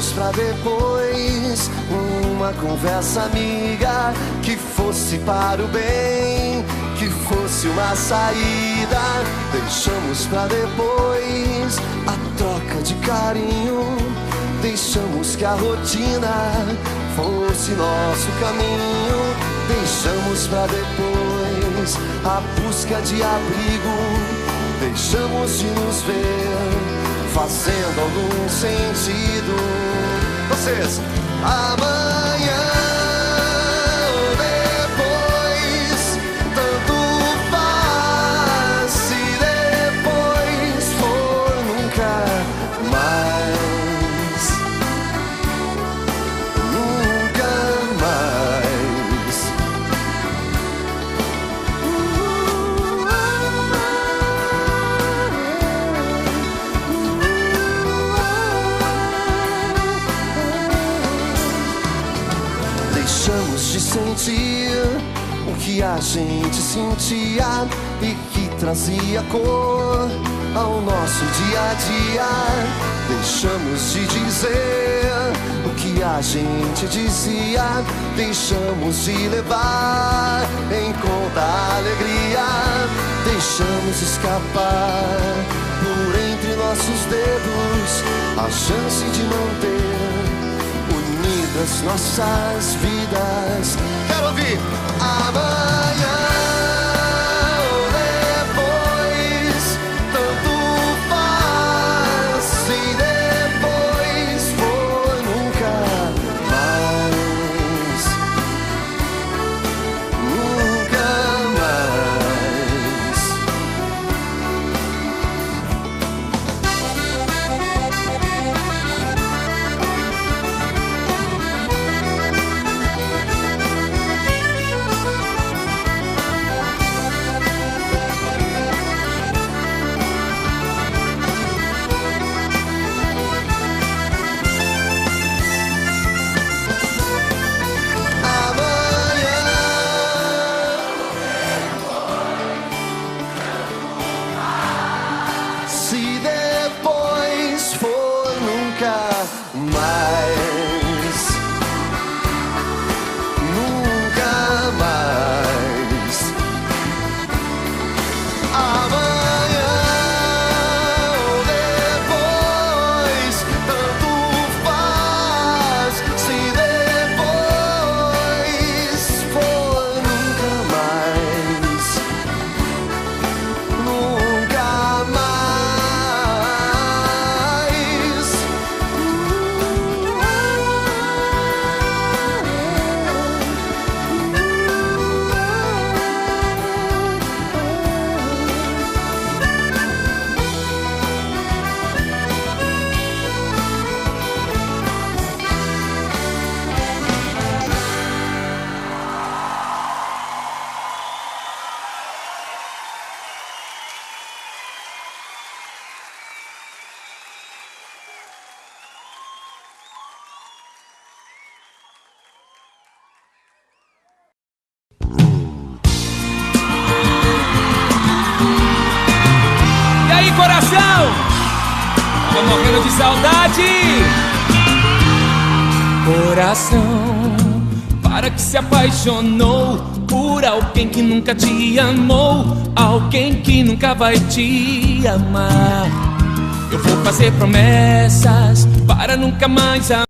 Deixamos pra depois uma conversa amiga que fosse para o bem, que fosse uma saída. Deixamos pra depois a troca de carinho. Deixamos que a rotina fosse nosso caminho. Deixamos pra depois a busca de abrigo. Deixamos de nos ver fazendo algum sentido. Vocês, amanhã ou depois, tanto faz. Se depois for nunca mais, nunca mais. Deixamos de sentir o que a gente sentia e que trazia cor ao nosso dia a dia. Deixamos de dizer o que a gente dizia. Deixamos de levar em conta a alegria. Deixamos escapar por entre nossos dedos a chance de manter unidas nossas vidas. Quero ouvir amanhã ou depois, tanto faz. Se depois for nunca mais, nunca mais. Se depois for nunca mais, nunca mais. Amanhã ou depois, tanto faz. Se depois for nunca mais, nunca mais. E aí, coração? Tava morrendo de saudade. Coração, para que se apaixonou por alguém que nunca te amou, alguém que nunca vai te amar. Eu vou fazer promessas para nunca mais amar.